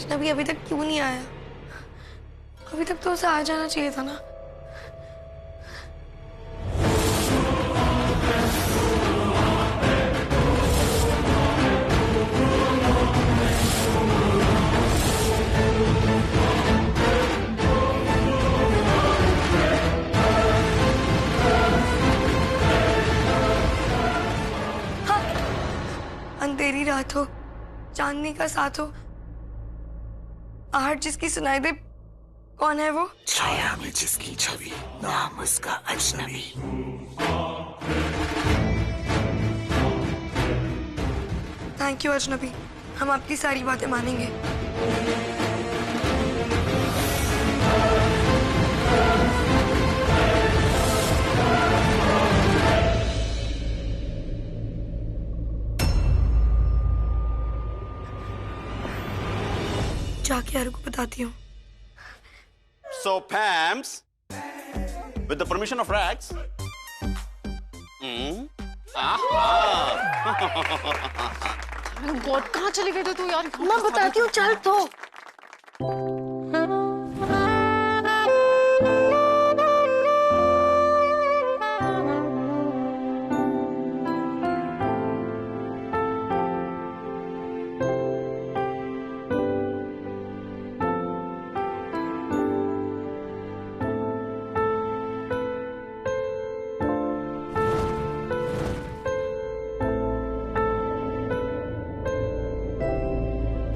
अजनबी अभी तक क्यों नहीं आया? अभी तक तो उसे आ जाना चाहिए था ना। हाँ, अंधेरी रात हो, चांदनी का साथ हो, आहट जिसकी सुनाई दे, कौन है वो? छाया में जिसकी छवि, नाम उसका अजनबी। थैंक यू अजनबी, हम आपकी सारी बातें मानेंगे। जाके अरु को बताती हूँ। So Pams, with the permission of Rax. God, कहाँ चले गए थे तू यार? मैं बताती हूँ, चल तो।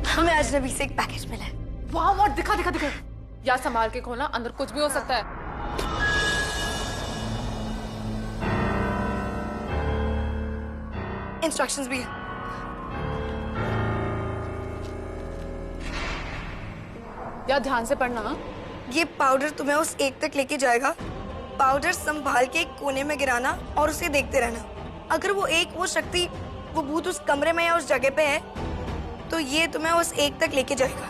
हमें अजनबी से एक पैकेज मिला है। वाह वाह, दिखा दिखा दिखा यार, संभाल के खोलना, अंदर कुछ भी हो सकता है। इंस्ट्रक्शंस भी है। यार ध्यान से पढ़ना। हाँ? ये पाउडर तुम्हें उस एक तक लेके जाएगा। पाउडर संभाल के एक कोने में गिराना और उसे देखते रहना। अगर वो एक, वो शक्ति, वो भूत उस कमरे में या उस जगह पे है, तो ये तुम्हें उस एक तक लेके जाएगा।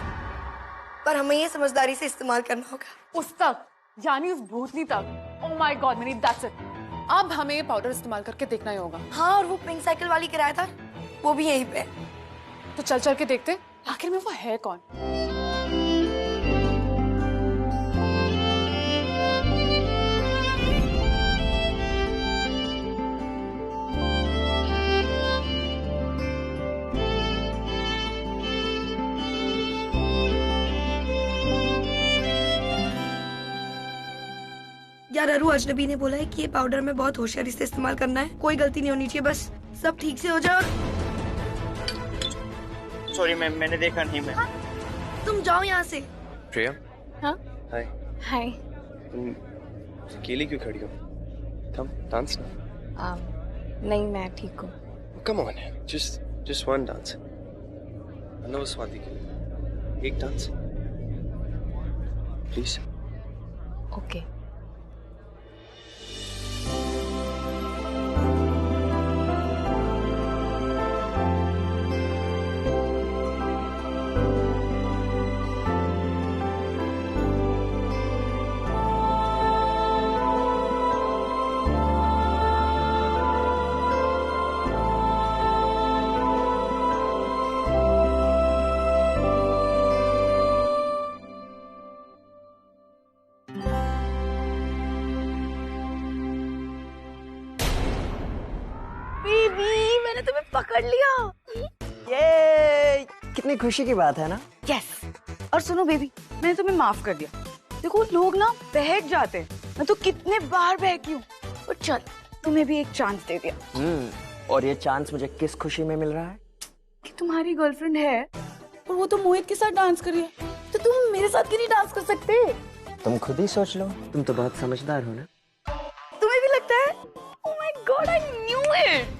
पर हमें ये समझदारी से इस्तेमाल करना होगा। उस तक, यानी उस भूतनी तक। Oh my God mini, that's it. अब हमें ये पाउडर इस्तेमाल करके देखना ही होगा। हाँ, और वो पिंक साइकिल वाली किराएदार, वो भी यहीं पे है। तो चल चल के देखते आखिर में वो है कौन। यार अरु, अजनबी ने बोला है कि ये पाउडर में बहुत होशियारी से इस्तेमाल करना है। कोई गलती नहीं होनी चाहिए, बस सब ठीक से हो जाए। सॉरी मैम, मैंने देखा नहीं मैम। तुम जाओ यहाँ से। प्रिया। हाँ? हाय। हाय। तुम अकेली क्यों खड़ी हो? कम डांस ना। नहीं, मैं ठीक हूँ। Come on, just one dance. Anna Swati के लिए एक डांस प्लीज। ओके। मैंने तुम्हें पकड़ लिया। ये कितनी खुशी की बात है ना। यस। और सुनो बेबी, मैंने तुम्हें माफ कर दिया। देखो लोग ना बहक जाते हैं, मैं तो कितने बार बहकी हूँ। और चल, तुम्हें भी एक चांस दे दिया। और ये चांस मुझे किस खुशी में मिल रहा है? कि तुम्हारी गर्लफ्रेंड है और वो तो मोहित के साथ डांस कर रही है, तो तुम मेरे साथ क्यों नहीं डांस कर सकते? तुम खुद ही सोच लो, तुम तो बहुत समझदार हो ना। तुम्हें भी लगता है? Oh my God, I knew it.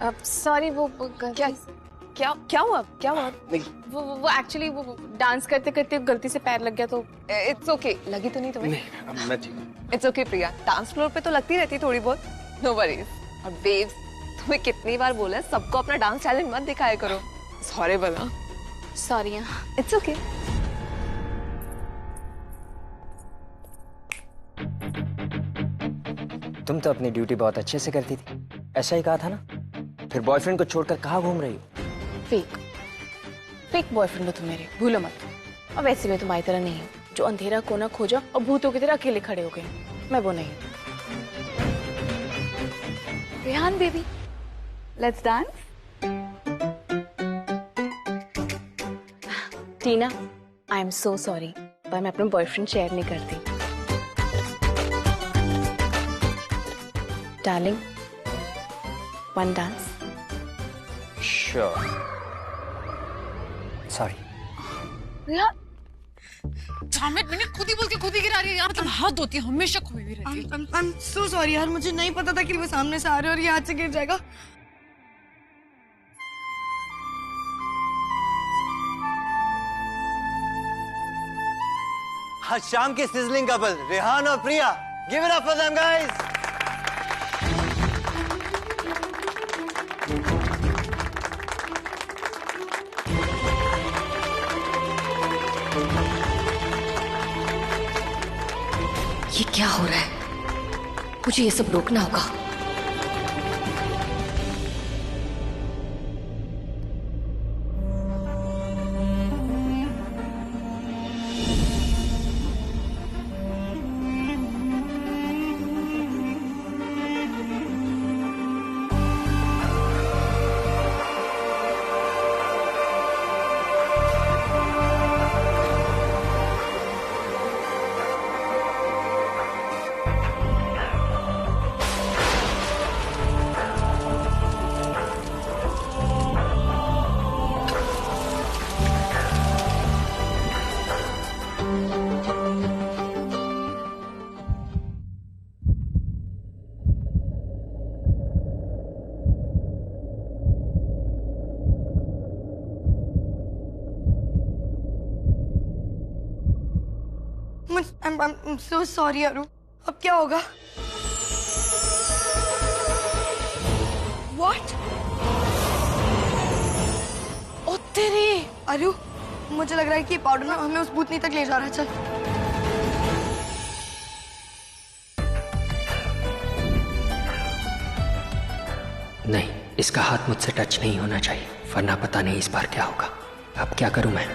अब सॉरी वो क्या क्या क्या हुआ क्या हुआ? वो एक्चुअली वो डांस करते करते गलती से पैर लग गया तो इट्स ओके। लगी तो नहीं तुम्हें? नहीं, मैं ठीक हूँ। It's okay Priya, dance floor पे तो लगती रहती थोड़ी बहुत, नो वरीज। और बेब्स, तुम्हें कितनी बार बोला है सबको अपना डांस टैलेंट मत दिखाया करो। सॉरी बोला। Sorry, it's okay. तुम तो अपनी ड्यूटी बहुत अच्छे से करती थी, ऐसा ही कहा था ना। फिर बॉयफ्रेंड को छोड़कर कहाँ घूम रही हो? फेक बॉयफ्रेंड हो तुम मेरे, भूलो मत। और वैसे मैं तुम्हारी तरह नहीं हूँ जो अंधेरा कोना खोजा और भूतों की तरह अकेले खड़े हो गए। मैं वो नहीं। Rehan baby, let's dance. Tina, I am so sorry, पर मैं अपना बॉयफ्रेंड शेयर नहीं करती। Darling, one dance. Sure. Sorry. Rehan, मैंने खुद ही बोल के खुद ही गिरा रही है यार। मतलब हाथ धोती है, हमेशा खोई हुई रहती है। I'm so sorry यार, मुझे नहीं पता था कि वो सामने से आ रहे और ये हाथ से गिर जाएगा। आज शाम के सिजलिंग कपल रेहान और Priya, give it up for them guys. ये क्या हो रहा है? मुझे ये सब रोकना होगा। I'm so sorry अरु। अब क्या होगा? What? ओ तेरे। अरु, मुझे लग रहा है कि पाउडर ना हमें उस भूतनी तक ले जा रहा है। चल। नहीं, इसका हाथ मुझसे टच नहीं होना चाहिए, वरना पता नहीं इस बार क्या होगा। अब क्या करूं मैं?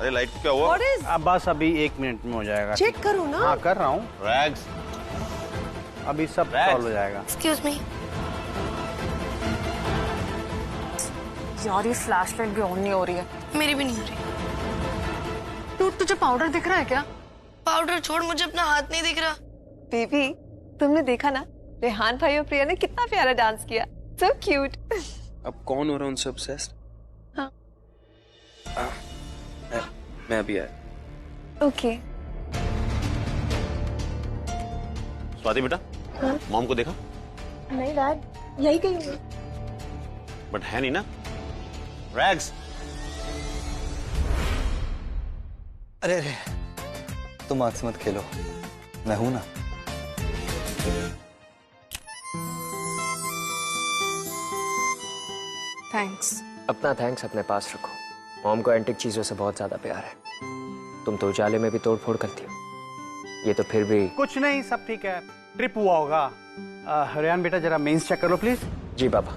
अरे लाइट क्या हुआ? अब बस अभी 1 मिनट में हो जाएगा। चेक करो ना। हाँ कर रहा हूँ। रैग्स, अभी सब सॉल्व हो जाएगा। Excuse me. यार ये फ्लैशलाइट भी ऑन नहीं हो रही है। मेरी भी नहीं हो रही। तू तुझे पाउडर दिख रहा है क्या? पाउडर छोड़, मुझे अपना हाथ नहीं दिख रहा। बेबी तुमने देखा ना रेहान भाई और प्रिया ने कितना प्यारा डांस किया। So cute. अब कौन हो रहा है उनसे ऑब्सेस्ड? हाँ। मैं अभी आया। ओके। स्वाति बेटा, मॉम को देखा? नहीं डैड, यही कहीं हूँ। बट है नहीं ना। रैग्स, अरे अरे, तुम आग से मत खेलो, मैं हूं ना। थैंक्स। अपना थैंक्स अपने पास रखो। मॉम को एंटिक चीजों से बहुत ज्यादा प्यार है। तुम तो उजाले में भी तोड़फोड़ करती हो, ये तो फिर भी। कुछ नहीं, सब ठीक है। ट्रिप हुआ होगा। रेहान बेटा जरा मेंस चेक करो प्लीज। जी बाबा।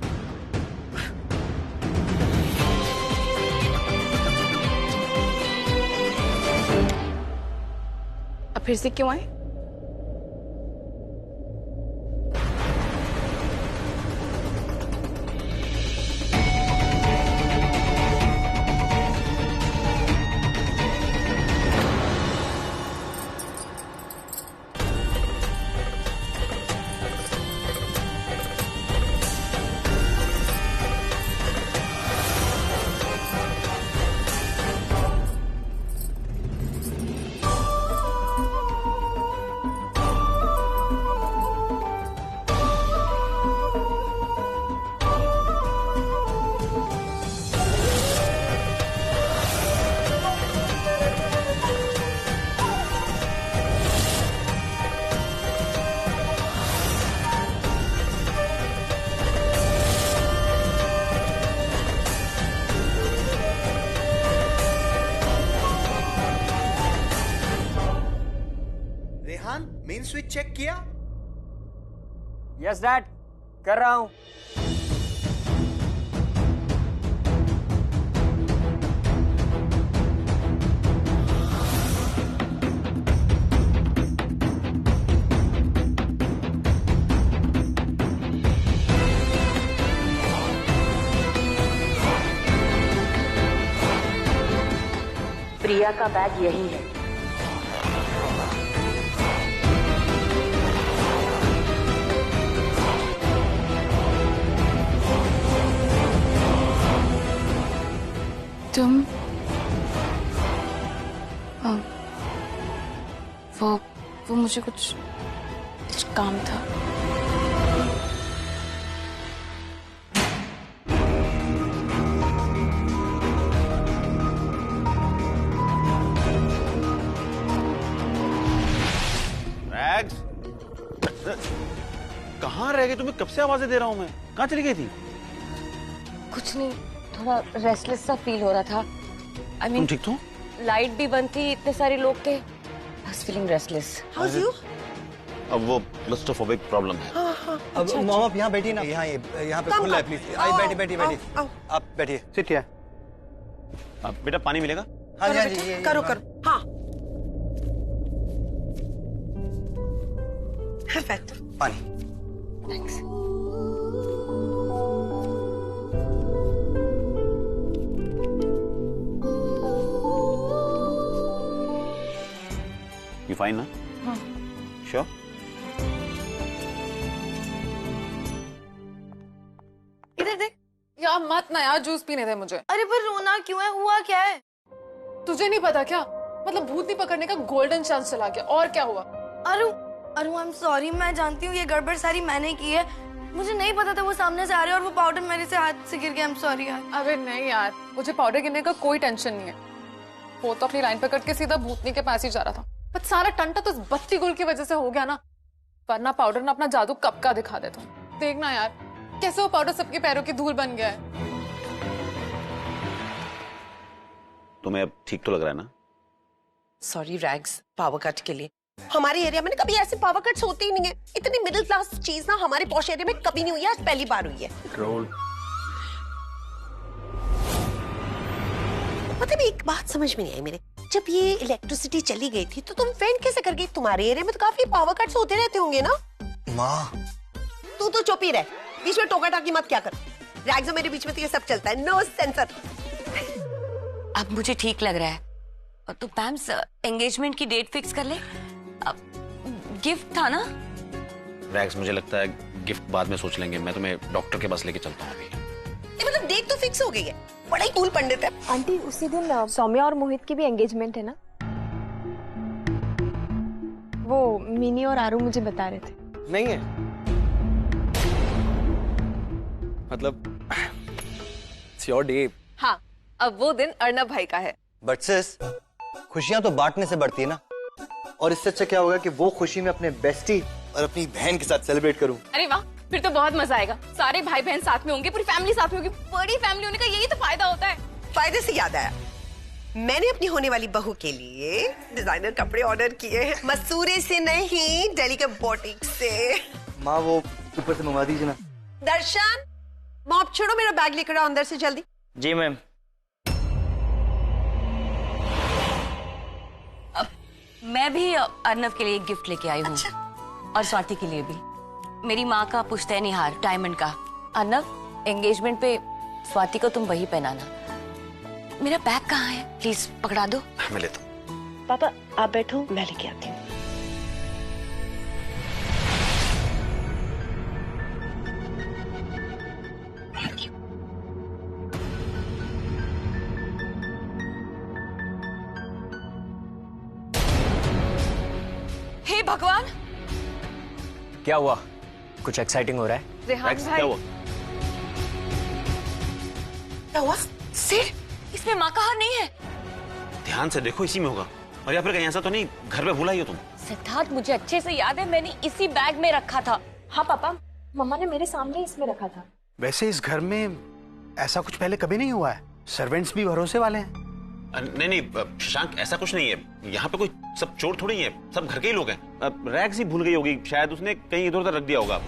अब फिर से क्यों आए? रेहान, मेन स्विच चेक किया? यस डैड, कर रहा हूँ। प्रिया का बैग यही है। तुम वो मुझे कुछ काम था। रैग्स, कहाँ रह गए? तुम्हें कब से आवाजें दे रहा हूँ मैं। कहाँ चली गई थी? कुछ नहीं, थोड़ा रेस्टलेस सा फील हो रहा था। I mean, तुम ठीक तो? लाइट भी बंद थी, इतने सारे लोग थे। बस फीलिंग रेस्टलेस। How's you? अब वो क्लस्ट्रोफोबिक प्रॉब्लम है। अब मॉम आप यहाँ बैठी ना। यहाँ पे खुला है प्लीज। आई बैठी। आप बैठिए। Sit here. अब बेटा पानी मिलेगा? हाँ जी करो। हाँ। पानी। थैंक्स। You fine ना? हाँ। Sure? इधर देख। यार मत ना यार, जूस पीने दे मुझे। अरे पर रोना क्यों है? हुआ क्या है? तुझे नहीं पता क्या? मतलब भूतनी पकड़ने का गोल्डन चांस चला गया। और क्या हुआ? अरु आई एम सॉरी। मैं जानती हूँ ये गड़बड़ सारी मैंने की है। मुझे नहीं पता था वो सामने से आ रहे और वो पाउडर मेरे से हाथ से गिर गया। आई एम सॉरी यार। अरे नहीं यार, मुझे पाउडर गिरने का कोई टेंशन नहीं है। वो तो अपनी लाइन पकड़ के सीधा भूतनी के पास ही जा रहा था। बट सारा टंटा तो उस बत्ती गुल की वजह से हो गया ना। वरना पाउडर ना अपना जादू कब का दिखा देता। देखना यार कैसे वो पाउडर सबके पैरों की धूल बन गया है। तुम्हें अब ठीक तो लग रहा है ना? सॉरी रैग्स, पावर कट के लिए। हमारे एरिया में कभी ऐसे पावर कट्स होते ही नहीं है। इतनी मिडिल क्लास चीज ना हमारे पॉश एरिया में कभी नहीं हुई है, आज पहली बार हुई है। रोल। मतलब एक बात समझ में नहीं आई मेरे, जब ये इलेक्ट्रिसिटी चली गई थी तो तुम फैन कैसे कर गई? तुम्हारे एरिया में तो काफी पावर कट्स होते रहते होंगे ना? माँ तू तो चुप ही रह, बीच में टोका टाकी मत क्या कर। रैग्स मेरे बीच में तो ये सब चलता है, नो सेंसर। अब मुझे ठीक लग रहा है। और तो पैम्स एंगेजमेंट की डेट फिक्स कर ले। अब गिफ्ट था ना? रैक्स, मुझे लगता है गिफ्ट बाद में सोच लेंगे। मैं तुम्हें डॉक्टर के पास लेके चलता हूँ अभी। मतलब डेट तो फिक्स हो गई है, बड़ा ही कूल पंडित है। आंटी उसी दिन सौम्या और मोहित की भी एंगेजमेंट है ना? वो मिनी और आरू मुझे बता रहे थे। नहीं है, मतलब it's your day। हाँ, अब वो दिन अर्नब भाई का है। बट सिस, खुशियां तो बांटने से बढ़ती है ना। और इससे अच्छा क्या होगा कि वो खुशी में अपने बेस्टी और अपनी बहन के साथ सेलिब्रेट करूं। अरे वाह, फिर तो बहुत मजा आएगा। सारे भाई बहन साथ में होंगे, पूरी फैमिली साथ में होगी। बड़ी फैमिली होने का यही तो फायदा होता है। फायदे से याद आया, मैंने अपनी होने वाली बहू के लिए डिजाइनर कपड़े ऑर्डर किए हैं। मसूरी से नहीं, दिल्ली के बुटीक से। माँ वो ऊपर से मंगवा दीजिए ना। दर्शन, मॉप छोड़ो, मेरा बैग लेकर आओ अंदर से जल्दी। जी मैम। मैं भी अर्नव के लिए एक गिफ्ट लेके आई हूँ। अच्छा। और स्वाति के लिए भी। मेरी माँ का पुश्तैनी हार डायमंड का। अर्नव, एंगेजमेंट पे स्वाति को तुम वही पहनाना। मेरा बैग कहाँ है? प्लीज पकड़ा दो। मैं लेता हूँ। पापा आप बैठो, मैं लेके आती हूँ। हे भगवान, क्या हुआ? कुछ एक्साइटिंग हो रहा है? रेहान रैक्स, भाई, क्या हुआ? क्या हुआ? सिर, इसमें माँ का हार नहीं है। ध्यान से देखो, इसी में होगा। और या फिर कहीं ऐसा तो नहीं घर पे भूला ही हो तुम? सिद्धार्थ, मुझे अच्छे से याद है, मैंने इसी बैग में रखा था। हाँ पापा, मम्मा ने मेरे सामने इसमें रखा था। वैसे इस घर में ऐसा कुछ पहले कभी नहीं हुआ है। सर्वेंट्स भी भरोसे वाले हैं। नहीं नहीं शशांक, ऐसा कुछ नहीं है। यहाँ पे कोई सब चोर थोड़ी है, सब घर के ही लोग हैं। रैक्स ही भूल गई होगी, शायद उसने कहीं इधर उधर रख दिया होगा।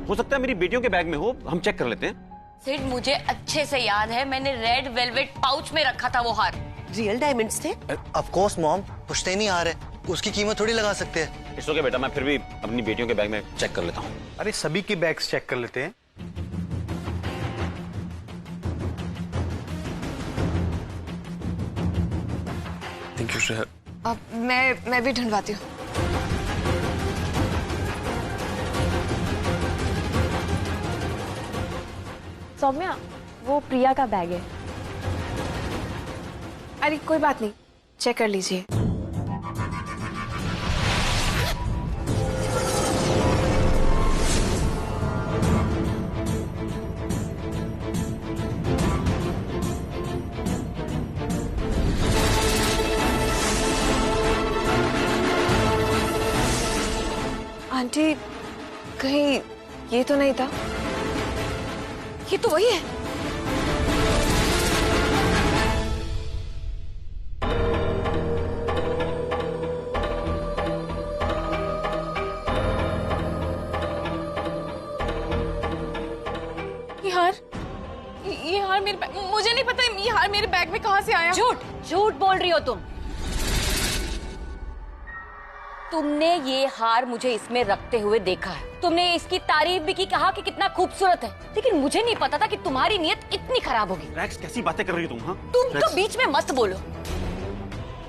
हो सकता है मेरी बेटियों के बैग में हो, हम चेक कर लेते हैं। सिर्फ मुझे अच्छे से याद है, मैंने रेड वेलवेट पाउच में रखा था वो हार। रियल डायमंड्स थे? ऑफ कोर्स मॉम, पुश्तैनी हार है, उसकी कीमत थोड़ी लगा सकते हैं। इट्स ओके बेटा, मैं फिर भी अपनी बेटियों के बैग में चेक कर लेता हूँ। अरे सभी के बैग्स चेक कर लेते हैं। Thank you sir. अब मैं भी ढूंढवाती हूँ। सौम्या, वो प्रिया का बैग है। अरे कोई बात नहीं, चेक कर लीजिए। आंटी, कहीं ये तो नहीं था? ये तो वही है। ये हार मेरे बैग, मुझे नहीं पता ये हार मेरे बैग में कहाँ से आया। झूठ झूठ बोल रही हो तुम। तुमने ये हार मुझे इसमें रखते हुए देखा है। तुमने इसकी तारीफ भी की, कहा कि कितना खूबसूरत है, लेकिन मुझे नहीं पता था कि तुम्हारी नीयत इतनी खराब होगी। रैक्स, कैसी बातें कर रही हो तुम? हाँ, तुम तो बीच में मत बोलो।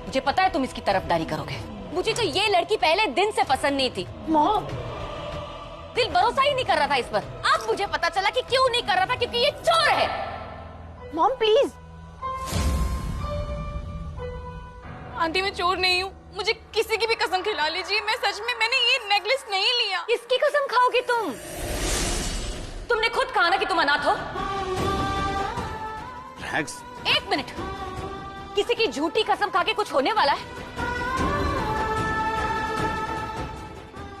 मुझे पता है तुम इसकी तरफदारी करोगे। मुझे तो ये लड़की पहले दिन से पसंद नहीं थी। मॉम, दिल भरोसा ही नहीं कर रहा था इस पर। अब मुझे पता चला कि क्यों नहीं कर रहा था, क्योंकि ये चोर है। Mom please. आंटी मैं चोर नहीं हूँ, मुझे किसी की भी कसम खिला लीजिए, मैं सच में मैंने ये नेकलेस नहीं लिया। किसकी कसम खाओगी तुम? तुमने खुद कहा ना कि तुम अनाथ हो। रैक्स, एक मिनट, किसी की झूठी कसम खा के कुछ होने वाला है?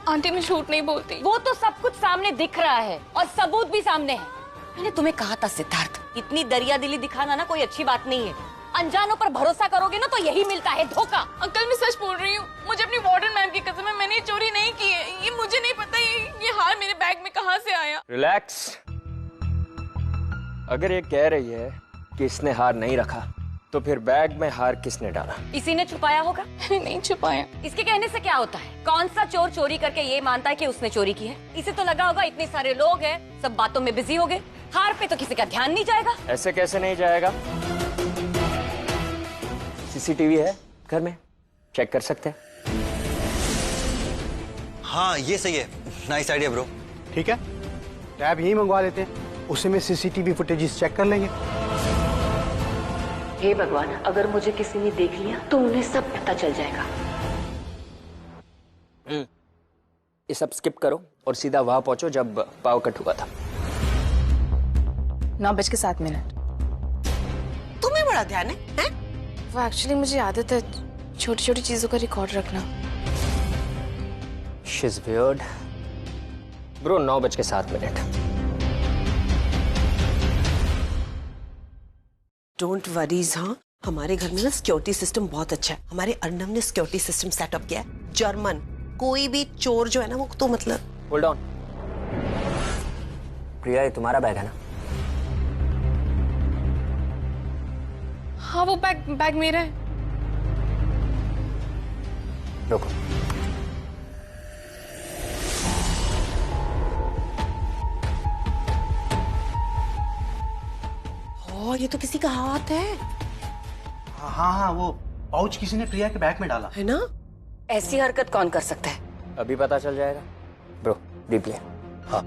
आंटी मैं झूठ नहीं बोलती। वो तो सब कुछ सामने दिख रहा है और सबूत भी सामने है। मैंने तुम्हें कहा था सिद्धार्थ, इतनी दरिया दिली दिखाना ना कोई अच्छी बात नहीं है। अनजानों पर भरोसा करोगे ना तो यही मिलता है, धोखा। अंकल मैं सच बोल रही हूँ, मुझे अपनी वार्डन मैम की कसम है, मैंने ये चोरी नहीं की है। ये मुझे नहीं पता ये हार मेरे बैग में कहाँ से आया। रिलैक्स। अगर ये कह रही है कि इसने हार नहीं रखा तो फिर बैग में हार किसने डाला? इसी ने छुपाया होगा। नहीं छुपाया। इसके कहने से क्या होता है? कौन सा चोर चोरी करके ये मानता है कि उसने चोरी की है? इसे तो लगा होगा इतने सारे लोग हैं, सब बातों में बिजी हो गए, हार पे तो किसी का ध्यान नहीं जाएगा। ऐसे कैसे नहीं जाएगा? सीसीटीवी है घर में, चेक कर सकते हैं। हाँ ये सही है, नाइस आइडिया ब्रो। ठीक है, टैब यही मंगवा लेते हैं, उसी में सीसीटीवी फुटेजेस चेक कर लेंगे। हे भगवान, अगर मुझे किसी ने देख लिया तो उन्हें सब पता चल जाएगा। ये सब स्किप करो और सीधा वहां पहुंचो जब पाव कट हुआ था। 9:07। तुम्हें बड़ा ध्यान है? वो एक्चुअली मुझे आदत है छोटी छोटी चीजों का रिकॉर्ड रखना। She's weird. Bro 9:07। Don't worries. हाँ, हमारे घर में ना सिक्योरिटी सिस्टम बहुत अच्छा है। हमारे अर्नब ने सिक्योरिटी सिस्टम सेटअप किया है, जर्मन। कोई भी चोर जो है ना वो तो मतलब। Hold on. प्रिया ये तुम्हारा बैग है ना? हाँ वो बैग मेरा है। रुको। ये तो किसी का हाथ है। हाँ, वो पाउच किसी ने प्रिया के बैग में डाला है ना? ऐसी हरकत कौन कर सकता है? अभी पता चल जाएगा। Bro replay. हाँ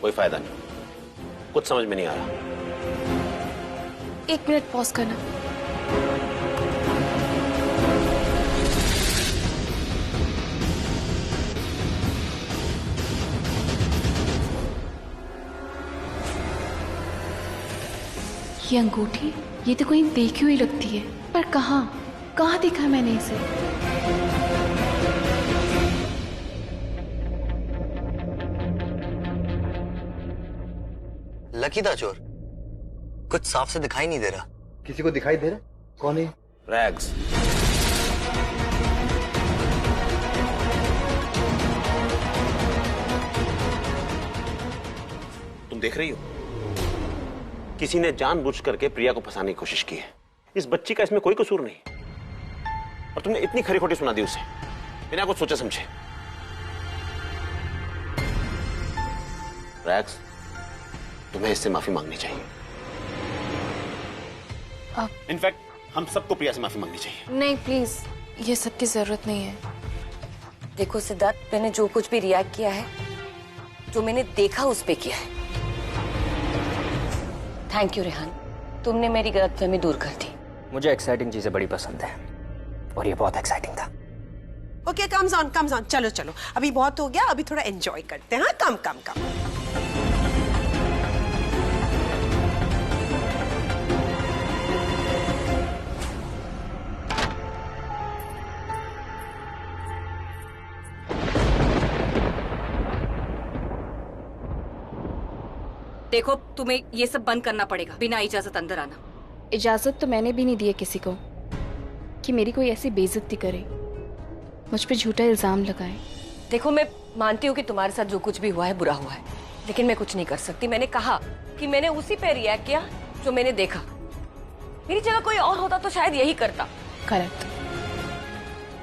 कोई फायदा नहीं, कुछ समझ में नहीं आ रहा। 1 मिनट पॉज करना। ये अंगूठी, ये तो कहीं देखी हुई लगती है, पर कहाँ देखा है मैंने इसे? लकी था चोर, कुछ साफ से दिखाई नहीं दे रहा। किसी को दिखाई दे रहा? कौन है? रैग्स। तुम देख रही हो, किसी ने जानबूझ करके प्रिया को फंसाने की कोशिश की है। इस बच्ची का इसमें कोई कसूर नहीं, और तुमने इतनी खरी खोटी सुना दी उसे बिना कुछ सोचे समझे। रैग्स, तुम्हें इससे माफी मांगनी चाहिए। इनफैक्ट हम सबको प्रिया से माफी मांगनी चाहिए। नहीं प्लीज, ये सब की जरूरत नहीं है। देखो सिद्धार्थ, मैंने जो कुछ भी रिएक्ट किया है, जो मैंने देखा उस पे किया है। थैंक यू रेहान, तुमने मेरी गलतफहमी दूर कर दी। मुझे एक्साइटिंग चीजें बड़ी पसंद है, और ये बहुत एक्साइटिंग था। ओके, कम्स ऑन, चलो अभी बहुत हो गया, अभी थोड़ा एंजॉय करते हैं। हाँ, कम। देखो, तुम्हें ये सब बंद करना पड़ेगा, बिना इजाजत अंदर आना। इजाजत तो मैंने भी नहीं दी है किसी को कि मेरी कोई ऐसी बेइज्जती करे, मुझ पे झूठा इल्जाम लगाए। देखो, मैं मानती हूँ कि तुम्हारे साथ जो कुछ भी हुआ है बुरा हुआ है, लेकिन मैं कुछ नहीं कर सकती। मैंने कहा कि मैंने उसी पे रिएक्ट किया जो मैंने देखा। मेरी जगह कोई और होता तो शायद यही करता। करेक्ट।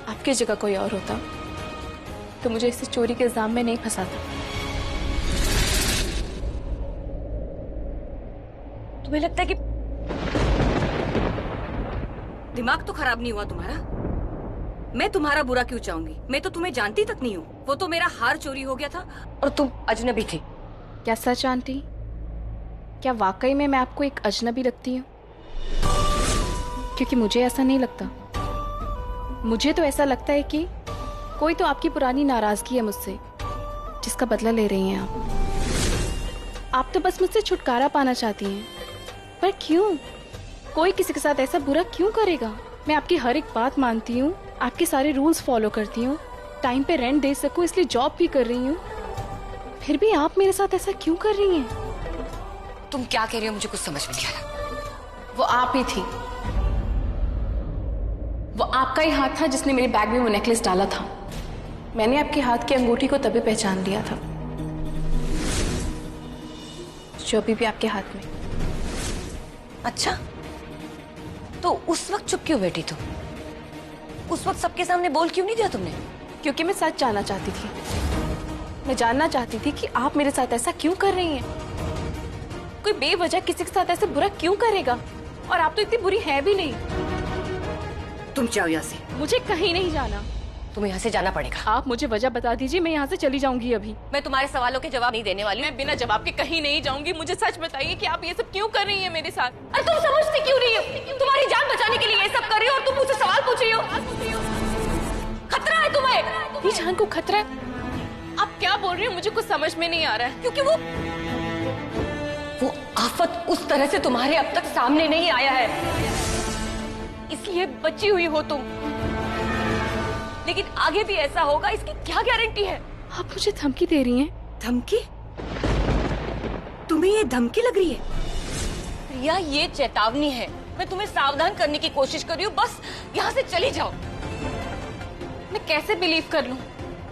आपकी जगह कोई और होता तो मुझे इस चोरी के इल्जाम में नहीं फंसाता। तुम्हें लगता है कि दिमाग तो खराब नहीं हुआ तुम्हारा? मैं तुम्हारा बुरा क्यों चाहूंगी? मैं तो तुम्हें जानती तक नहीं हूँ। वो तो मेरा हार चोरी हो गया था और तुम अजनबी थी। क्या सच आंटी? क्या वाकई में मैं आपको एक अजनबी लगती हूँ? क्योंकि मुझे ऐसा नहीं लगता। मुझे तो ऐसा लगता है कि कोई तो आपकी पुरानी नाराजगी है मुझसे, जिसका बदला ले रही हैं आप तो बस मुझसे छुटकारा पाना चाहती हैं। पर क्यों? कोई किसी के साथ ऐसा बुरा क्यों करेगा? मैं आपकी हर एक बात मानती हूँ, आपके सारे रूल्स फॉलो करती हूँ, टाइम पे रेंट दे सकूँ इसलिए जॉब भी कर रही हूँ, फिर भी आप मेरे साथ ऐसा क्यों कर रही हैं? तुम क्या कह रही हो? मुझे कुछ समझ में नहीं आ रहा। वो आप ही थी, वो आपका ही हाथ था जिसने मेरे बैग में वो नेकलेस डाला था। मैंने आपके हाथ की अंगूठी को तभी पहचान लिया था जो अभी भी आपके हाथ में। अच्छा, तो उस वक्त चुप क्यों बैठी तुम? उस वक्त सबके सामने बोल क्यों नहीं दिया तुमने? क्योंकि मैं सच जानना चाहती थी। मैं जानना चाहती थी कि आप मेरे साथ ऐसा क्यों कर रही हैं। कोई बेवजह किसी के साथ ऐसे बुरा क्यों करेगा? और आप तो इतनी बुरी है भी नहीं। तुम जाओ यहाँ से। मुझे कहीं नहीं जाना। तुम्हें यहाँ से जाना पड़ेगा। आप मुझे वजह बता दीजिए, मैं यहाँ से चली जाऊंगी अभी। मैं तुम्हारे सवालों के जवाब नहीं देने वाली। मैं बिना जवाब के कहीं नहीं जाऊंगी। मुझे सच बताइए कि आप ये सब क्यों कर रही हैं मेरे साथ? अरे तुम समझती क्यों नहीं हो? तुम्हारी जान बचाने के लिए ये सब कर रही हो और तुम मुझसे सवाल पूछ रही हो। खतरा है तुम्हें। मेरी जान को खतरा है? आप क्या बोल रही हो? मुझे कुछ समझ में नहीं आ रहा है। क्योंकि वो आफत उस तरह से तुम्हारे अब तक सामने नहीं आया है, इसलिए बची हुई हो तुम। लेकिन आगे भी ऐसा होगा, इसकी क्या गारंटी है? आप मुझे धमकी दे रही हैं? धमकी? तुम्हें ये धमकी लग रही है? प्रिया, ये चेतावनी है। मैं तुम्हें सावधान करने की कोशिश कर रही हूँ। बस यहाँ से चली जाओ। मैं कैसे बिलीव कर लूं?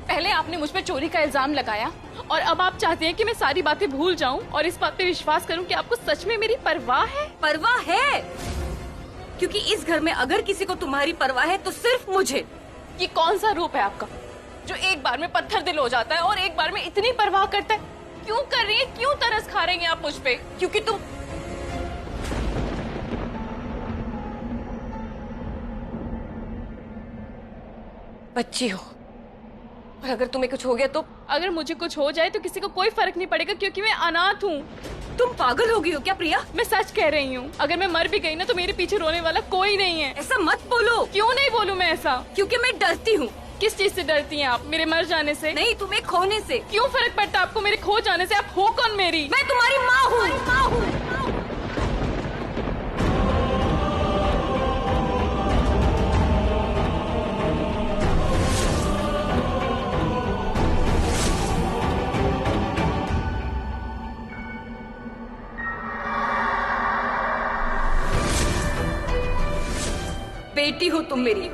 पहले आपने मुझ पर चोरी का इल्जाम लगाया और अब आप चाहते हैं कि मैं सारी बातें भूल जाऊं और इस बात पे विश्वास करूं कि आपको सच में मेरी परवाह है। परवाह है, क्योंकि इस घर में अगर किसी को तुम्हारी परवाह है तो सिर्फ मुझे। ये कौन सा रूप है आपका जो एक बार में पत्थर दिल हो जाता है और एक बार में इतनी परवाह करता है? क्यों कर रही है? क्यों तरस खा रही हैं आप मुझ पे? क्योंकि तुम बच्ची हो और अगर तुम्हें कुछ हो गया तो? अगर मुझे कुछ हो जाए तो किसी को कोई फर्क नहीं पड़ेगा क्योंकि मैं अनाथ हूँ। तुम पागल हो गई हो क्या प्रिया? मैं सच कह रही हूँ। अगर मैं मर भी गई ना तो मेरे पीछे रोने वाला कोई नहीं है। ऐसा मत बोलो। क्यों नहीं बोलूँ मैं ऐसा? क्योंकि मैं डरती हूँ। किस चीज से डरती हैं आप? मेरे मर जाने से? नहीं, तुम्हें खोने से। क्यों फर्क पड़ता है आपको मेरे खो जाने से? आप हो कौन मेरी? मैं तुम्हारी माँ हूँ। बेटी हो तुम मेरी।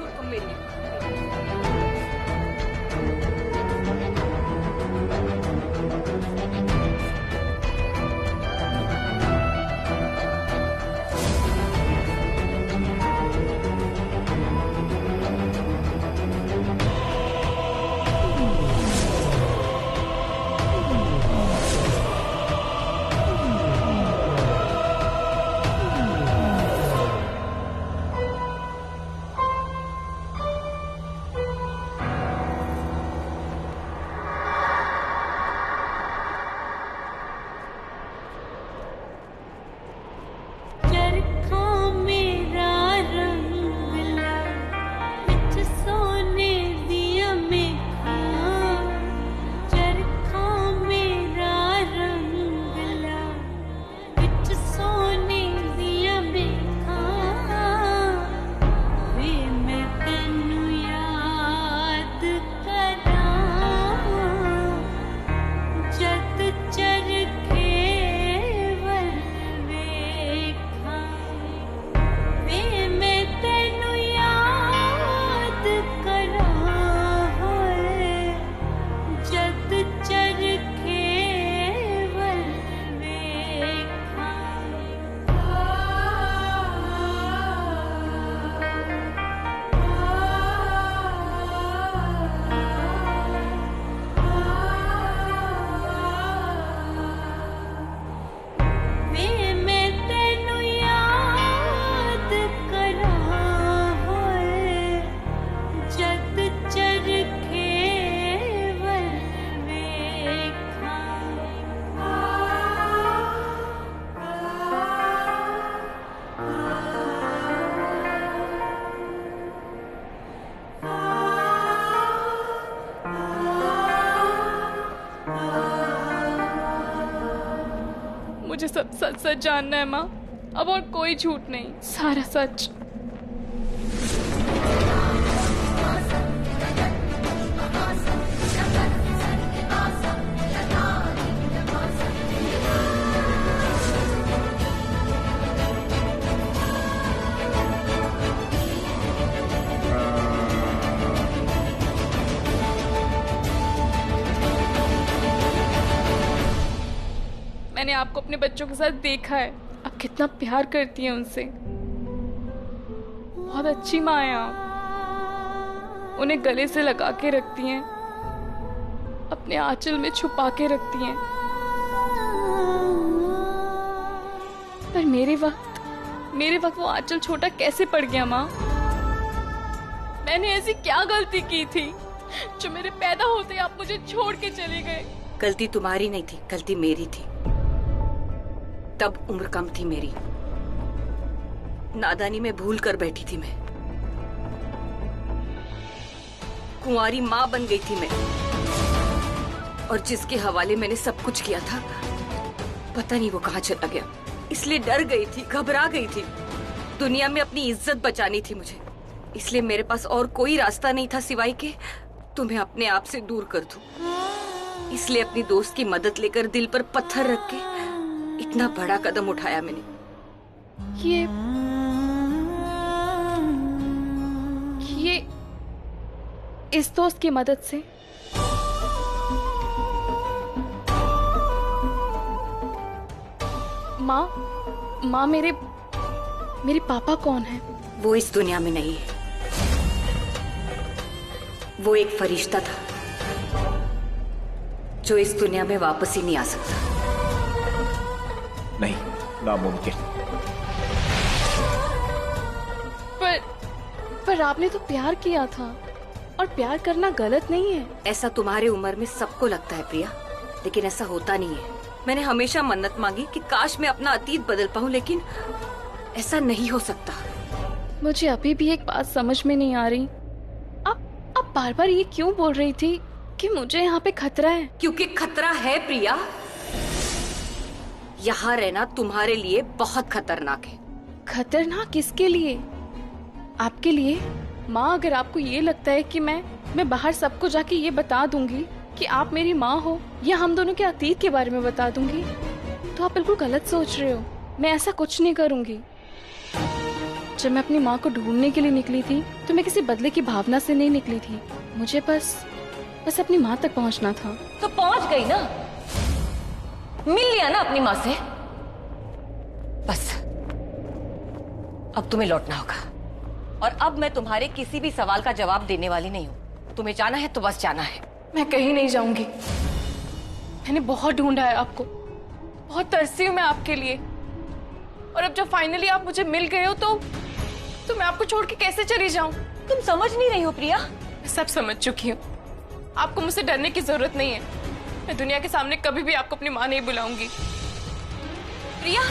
मुझे सब सच सच जानना है माँ। अब और कोई झूठ नहीं, सारा सच। आपको अपने बच्चों के साथ देखा है, आप कितना प्यार करती हैं उनसे। बहुत अच्छी माँ हैं आप। उन्हें गले से लगा के रखती हैं, अपने आंचल में छुपा के रखती हैं। पर मेरे वक्त वो आंचल छोटा कैसे पड़ गया माँ? मैंने ऐसी क्या गलती की थी जो मेरे पैदा होते ही आप मुझे छोड़ के चले गए? गलती तुम्हारी नहीं थी, गलती मेरी थी। तब उम्र कम थी मेरी, नादानी में भूल कर बैठी थी मैं। कुंवारी माँ बन गई थी मैं, और जिसके हवाले मैंने सब कुछ किया था पता नहीं वो कहाँ चला गया। इसलिए डर गई थी, घबरा गई थी। दुनिया में अपनी इज्जत बचानी थी मुझे, इसलिए मेरे पास और कोई रास्ता नहीं था सिवाय के तुम्हें अपने आप से दूर कर दूं। इसलिए अपनी दोस्त की मदद लेकर दिल पर पत्थर रख के इतना बड़ा कदम उठाया मैंने। ये इस दोस्त की मदद से? माँ मेरे पापा कौन है? वो इस दुनिया में नहीं है, वो एक फरिश्ता था जो इस दुनिया में वापस ही नहीं आ सकता। नहीं, नामुमकिन। पर आपने तो प्यार किया था, और प्यार करना गलत नहीं है। ऐसा तुम्हारे उम्र में सबको लगता है प्रिया, लेकिन ऐसा होता नहीं है। मैंने हमेशा मन्नत मांगी कि काश मैं अपना अतीत बदल पाऊं, लेकिन ऐसा नहीं हो सकता। मुझे अभी भी एक बात समझ में नहीं आ रही, आप बार बार ये क्यों बोल रही थी कि मुझे यहाँ पे खतरा है? क्योंकि खतरा है प्रिया, यहाँ रहना तुम्हारे लिए बहुत खतरनाक है। खतरनाक किसके लिए? आपके लिए? माँ, अगर आपको ये लगता है कि मैं बाहर सबको जाके ये बता दूंगी कि आप मेरी माँ हो, या हम दोनों के अतीत के बारे में बता दूंगी, तो आप बिल्कुल गलत सोच रहे हो। मैं ऐसा कुछ नहीं करूंगी। जब मैं अपनी माँ को ढूंढने के लिए निकली थी तो मैं किसी बदले की भावना से नहीं निकली थी। मुझे बस अपनी माँ तक पहुँचना था। तो पहुँच गई ना, मिल लिया ना अपनी माँ से। बस अब तुम्हें लौटना होगा, और अब मैं तुम्हारे किसी भी सवाल का जवाब देने वाली नहीं हूँ। तुम्हें जाना है तो बस जाना है। मैं कहीं नहीं जाऊंगी। मैंने बहुत ढूंढा है आपको, बहुत तरसी हूँ मैं आपके लिए, और अब जब फाइनली आप मुझे मिल गए हो तो मैं आपको छोड़ के कैसे चली जाऊं? तुम समझ नहीं रही हो प्रिया। मैं सब समझ चुकी हूँ। आपको मुझसे डरने की जरूरत नहीं है। मैं दुनिया के सामने कभी भी आपको अपनी माँ नहीं बुलाऊंगी। प्रिया,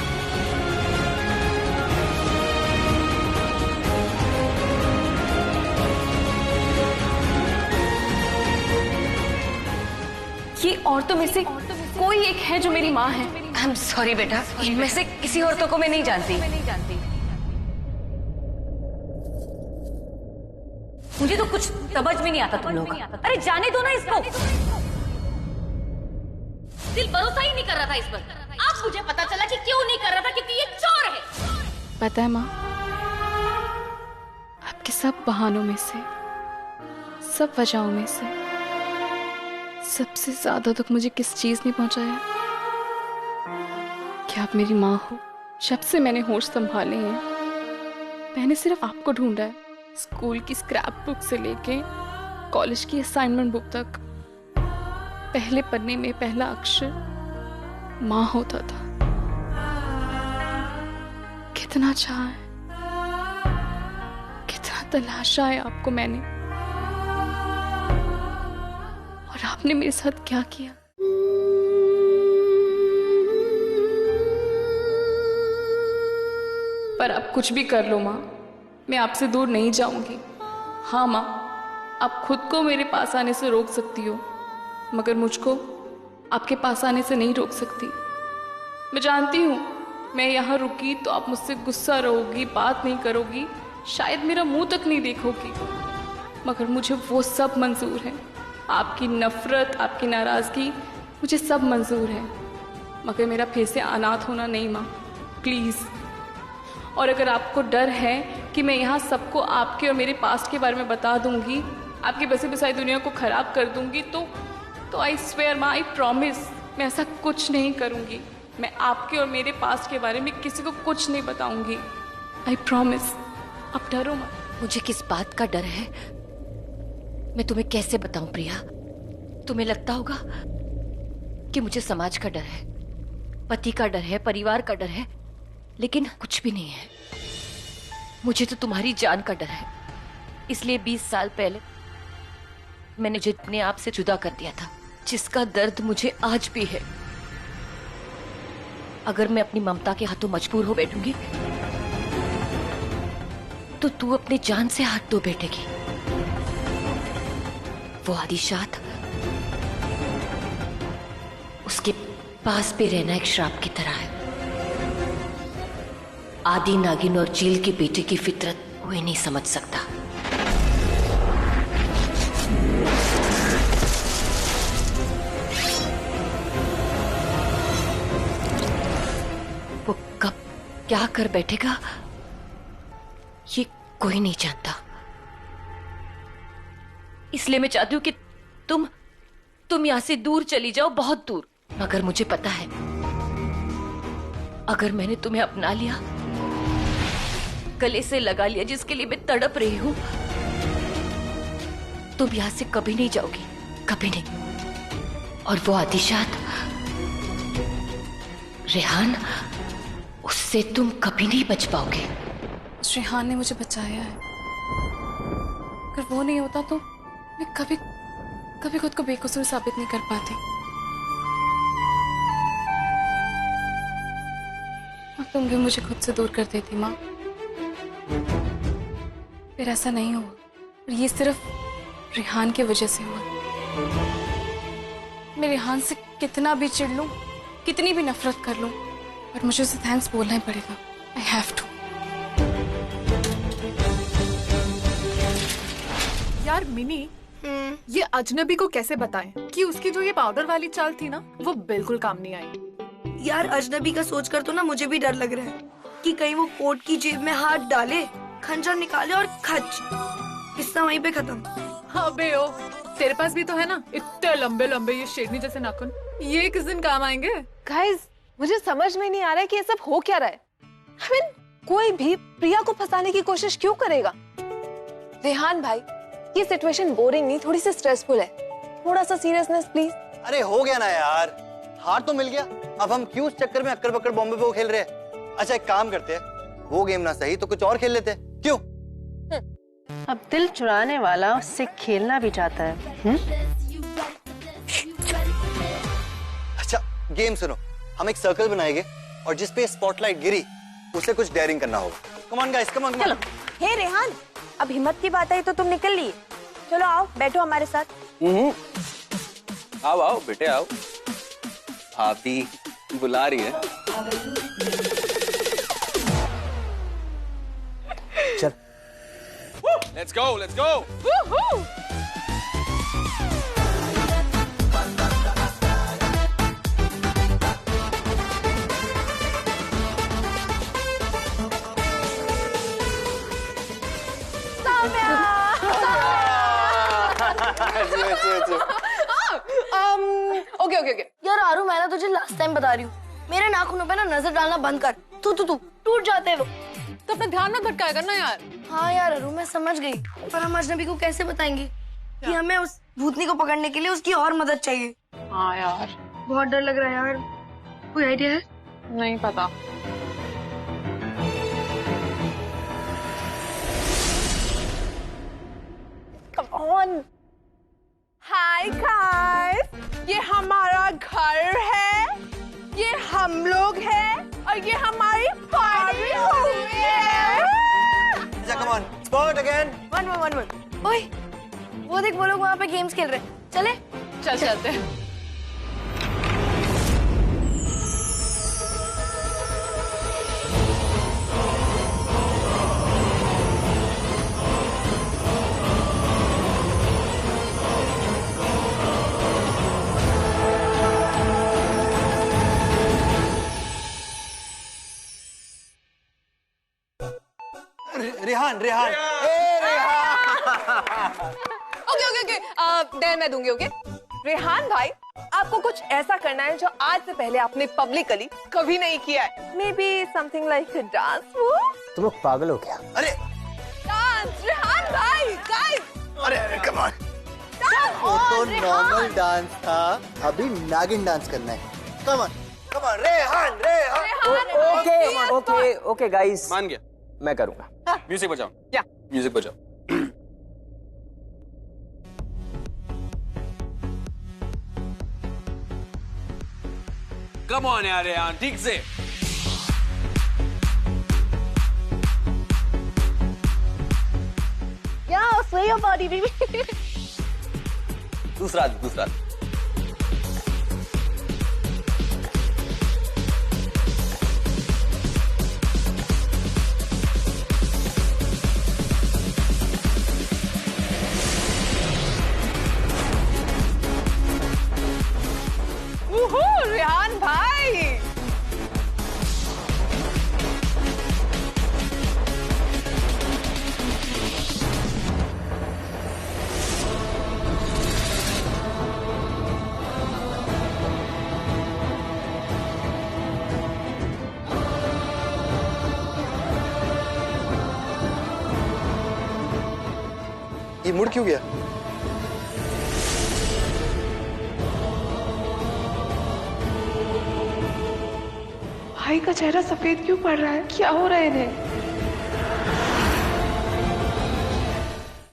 ये औरतों में से कोई एक है जो मेरी माँ है। आई एम सॉरी बेटा, इनमें से किसी औरतों को मैं नहीं जानती। मुझे तो कुछ समझ में नहीं आता तुम लोगों का। अरे जाने दो ना इसको। दिल भरोसा ही नहीं कर रहा था इस पर। अब मुझे पता चला कि क्यों नहीं कर रहा था, क्योंकि ये चोर है। पता है माँ, आपके सब बहानों में से, सब वजहों में से सबसे ज्यादा दुख मुझे किस चीज ने पहुंचाया? कि आप मेरी माँ हो। जब से मैंने होश संभाले हैं, मैंने सिर्फ आपको ढूंढा है। स्कूल की स्क्रैप बुक से लेके कॉलेज की असाइनमेंट बुक तक, पहले पन्ने में पहला अक्षर माँ होता था। कितना चाहा है, कितना तलाशा है आपको मैंने, और आपने मेरे साथ क्या किया? पर अब कुछ भी कर लो माँ, मैं आपसे दूर नहीं जाऊंगी। हाँ माँ, आप खुद को मेरे पास आने से रोक सकती हो, मगर मुझको आपके पास आने से नहीं रोक सकती। मैं जानती हूँ मैं यहाँ रुकी तो आप मुझसे गुस्सा रहोगी, बात नहीं करोगी, शायद मेरा मुंह तक नहीं देखोगी, मगर मुझे वो सब मंजूर है। आपकी नफरत, आपकी नाराजगी, मुझे सब मंजूर है, मगर मेरा फिर से अनाथ होना नहीं माँ, प्लीज। और अगर आपको डर है कि मैं यहाँ सबको आपके और मेरे पास्ट के बारे में बता दूंगी, आपकी बसी बसाई दुनिया को खराब कर दूंगी, तो आई स्वेयर माँ, आई प्रॉमिस, मैं ऐसा कुछ नहीं करूंगी। मैं आपके और मेरे पास्ट के बारे में किसी को कुछ नहीं बताऊंगी। I promise. आप डरो मत। मुझे किस बात का डर है मैं तुम्हें कैसे बताऊं प्रिया? तुम्हें लगता होगा कि मुझे समाज का डर है, पति का डर है, परिवार का डर है, लेकिन कुछ भी नहीं है। मुझे तो तुम्हारी जान का डर है। इसलिए 20 साल पहले मैंने जितने आप से जुदा कर दिया था, जिसका दर्द मुझे आज भी है। अगर मैं अपनी ममता के हाथों मजबूर हो बैठूंगी तो तू अपनी जान से हाथ धो बैठेगी। वो आदिशात, उसके पास भी रहना एक श्राप की तरह है। आदि नागिन और चील के बेटे की फितरत कोई नहीं समझ सकता। वो कब क्या कर बैठेगा ये कोई नहीं जानता। इसलिए मैं चाहती हूं कि तुम यहां से दूर चली जाओ, बहुत दूर। मगर मुझे पता है अगर मैंने तुम्हें अपना लिया, गले से लगा लिया, जिसके लिए मैं तड़प रही हूं, तुम यहां से कभी नहीं जाओगी, कभी नहीं। और वो आदिशात, रेहान, उससे तुम कभी नहीं बच पाओगे। रेहान ने मुझे बचाया है। अगर वो नहीं होता तो मैं कभी कभी खुद को बेकसूर साबित नहीं कर पाती। और तुम भी मुझे खुद से दूर कर देती माँ। फिर ऐसा नहीं हुआ, और ये सिर्फ रेहान की वजह से हुआ। मैं रेहान से कितना भी चिढ़ लूं, कितनी भी नफरत कर लूं, पर मुझे उसे थैंक्स बोलना ही पड़ेगा। I have to. यार मिनी, ये अजनबी को कैसे बताएं कि उसकी जो ये पाउडर वाली चाल थी ना, वो बिल्कुल काम नहीं आई। यार अजनबी का सोचकर तो ना मुझे भी डर लग रहा है कि कहीं वो कोट की जेब में हाथ डाले, खंजर निकाले और खच, किस्सा वहीं पे खत्म। अबे ओ, तेरे पास भी तो है ना इतने लंबे लंबे ये शेरनी जैसे नाखून, ये किस दिन काम आएंगे? गाइस, मुझे समझ में नहीं आ रहा है कि ये सब हो क्या रहा है। I mean, कोई भी प्रिया को फंसाने की कोशिश क्यों करेगा? रेहान भाई, ये सिचुएशन बोरिंग नहीं, थोड़ी सी स्ट्रेसफुल है। थोड़ा सा सीरियसनेस प्लीज। अरे हो गया ना यार, हार तो मिल गया। अब हम क्यों उस चक्कर में अक्कर बक्कर बॉम्बे पे वो खेल रहे हैं? अच्छा एक काम करते हैं, वो गेम ना सही तो कुछ और खेल लेते हैं, क्यों? अब दिल चुराने वाला उससे खेलना भी चाहता है। अच्छा गेम सुनो, हम एक सर्कल बनाएंगे और जिस पे स्पॉटलाइट गिरी उसे कुछ डेयरिंग करना होगा। Come on guys, come on. चलो। हे रेहान, अब हिम्मत की बात आई तो तुम निकल लिए। चलो आओ, बैठो हमारे साथ। आओ आओ बेटे आओ, भाभी बुला रही है। चल let's go, let's go. Okay okay okay. यार आरू, मैं ना तुझे लास्ट टाइम बता रही हूँ, मेरे नाखूनों पे ना नजर डालना बंद कर। तू टूट जाते हैं वो। तो अपना ध्यान मत भटकाया करना यार। हाँ यार अरू, मैं समझ गई, पर हम अजनबी को कैसे बताएंगे कि हमें उस भूतनी को पकड़ने के लिए उसकी और मदद चाहिए? हाँ यार, बहुत डर लग रहा है यार। कोई आइडिया है? नहीं पता। Come on. हाय गाइस, ये हमारा घर है, ये हम लोग हैं और ये हमारी पार्टी हुई है। Come on, spot again. One. ओए, वो देख, वो लोग वहाँ पे गेम्स खेल रहे हैं। चले? चलते हैं। रेहान। ओके, देर मैं दूंगी। ओके, रेहान भाई, आपको कुछ ऐसा करना है जो आज से पहले आपने पब्लिकली कभी नहीं किया है। May be something like dance move. तुम लोग पागल हो क्या? अरे डांस रेहान भाई, गाइस। अरे अरे कम ऑन। वो तो नॉर्मल डांस था, अभी नागिन डांस करना है। Come on Rehan Rehan. Okay okay guys, मान गया। मैं करूंगा। म्यूजिक बजाओ। क्या? म्यूजिक बजाओ। कम ऑन यार रेहान, ठीक से। Yeah, sway your body, baby. दूसरा। रेहान भाई। ये मुड़ क्यों गया? भाई का चेहरा सफेद क्यों पड़ रहा है? क्या हो रहा है इन्हें?